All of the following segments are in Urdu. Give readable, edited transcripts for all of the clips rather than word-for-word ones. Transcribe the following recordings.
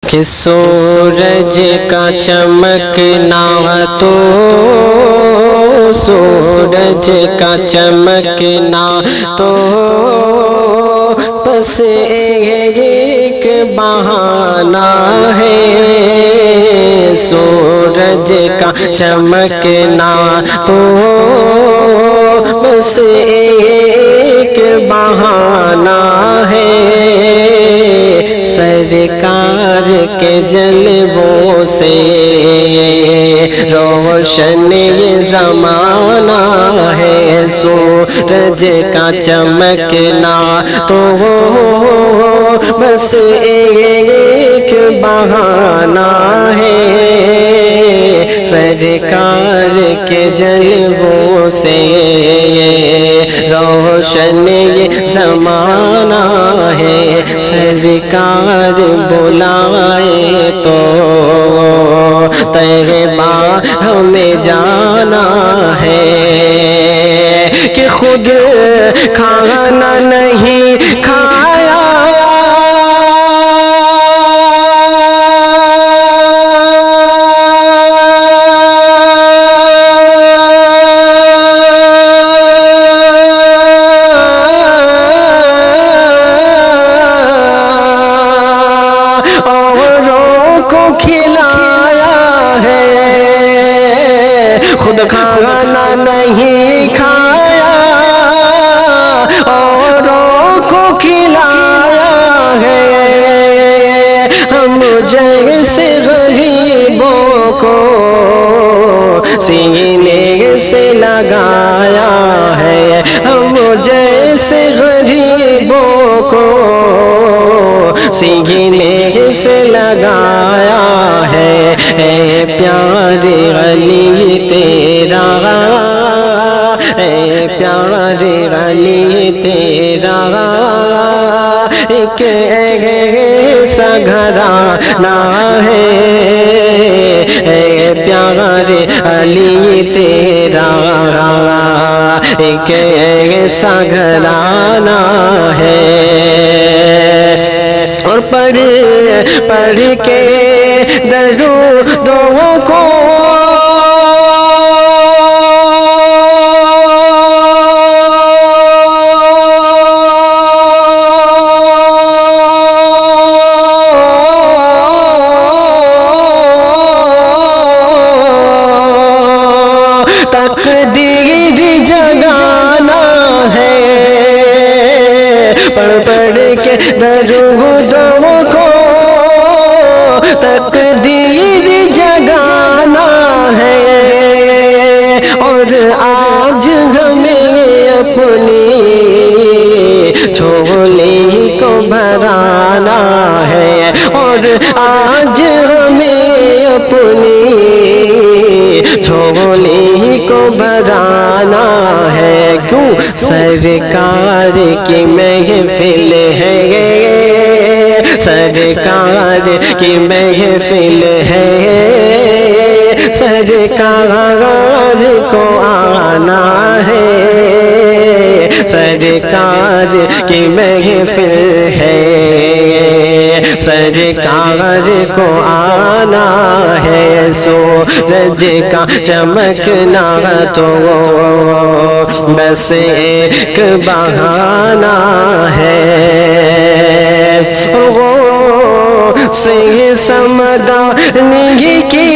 کہ سورج کا چمکنا تو سورج کا چمکنا تو بس ایک بہانہ ہے، سورج کا چمکنا تو بس ایک بہانہ ہے، سرکار کے جلووں سے روشن یہ زمانہ ہے، سورج کا چمکنا تو بس ایک بہانہ ہے، سرکار کے جلووں سے روشن یہ زمانہ ہے، سرکار بلائے تو طیبہ ہمیں جانا ہے، کہ خود کھانا نہیں کھایا خود کھانا نہیں کھایا اوروں کو کھلایا ہے، ہم جیسے غریبوں کو سینے سے لگایا ہے، ہم جیسے غریبوں کو سینے سے لگایا ہے، اے پیارے علی تیرا، اے پیارے علی تیرا ایک ایسا گھرانہ ہے، اے پیارے علی تیرا ایک ایسا گھرانہ ہے، اور پڑھ کے درودوں کو تقدیر جگانا ہے، پڑھ کے درودوں کو تقدیر جگانا ہے، اور آج ہمیں اپنی جھولی کو بھرانا ہے، اور آج ہمیں اپنی جھولی کو بھرانا ہے، کیوں سرکار کی محفل ہے، سرکار کی محفل ہے، سرکار کو آنا ہے، سرکار کی محفل ہے، سرکار کو آنا ہے، سورج کا چمکنا تو بس ایک بہانہ ہے، سے سمدانی کی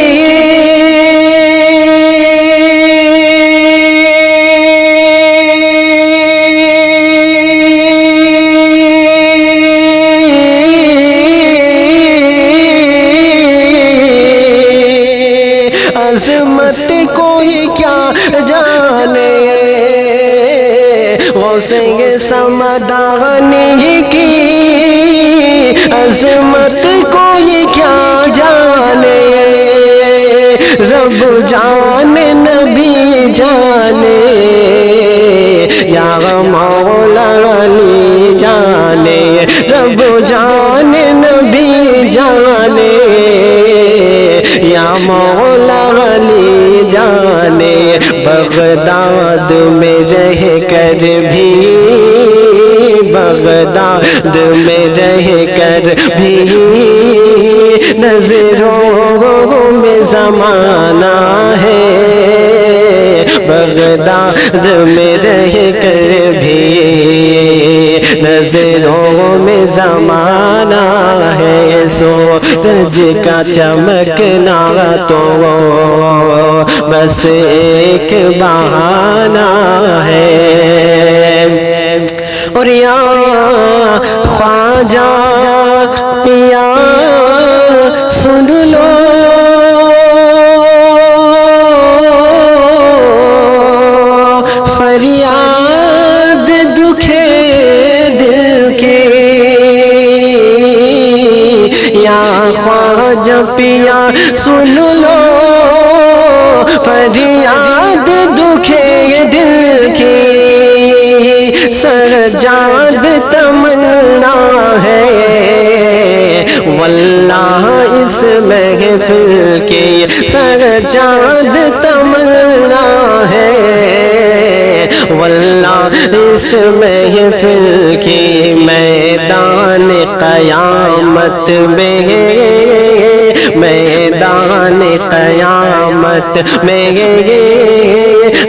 عظمت کوئی کیا جانے، غوث سمدانی کی عظمت کوئی کیا جانے، رب جانے نبی جانے، یا مولا علی جانے، رب جانے نبی جانے، یا مولا علی جانے، بغداد میں رہ کر بھی، بغداد میں رہ کر بھی نظروں میں زمانہ ہے، بغداد میں رہ کر بھی نظروں میں زمانہ ہے، سورج کا چمکنا تو بس ایک بہانہ ہے۔ اور یا خواجہ یا سن لو فریاد دکھے دل کی، یا خواجہ پیا سن لو فریاد دکھے دل کی، سجاد تمنا ہے واللہ اس محفل کی، سجاد تمنا ہے واللہ اس محفل کی، میدان قیامت میں، میدان قیامت میں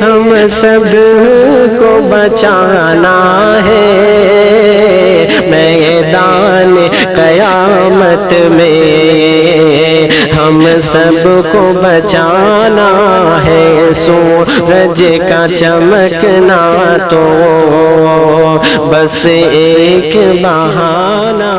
ہم سب کو بچانا ہے، میدان قیامت میں ہم سب کو بچانا ہے، سورج کا چمکنا تو بس ایک بہانہ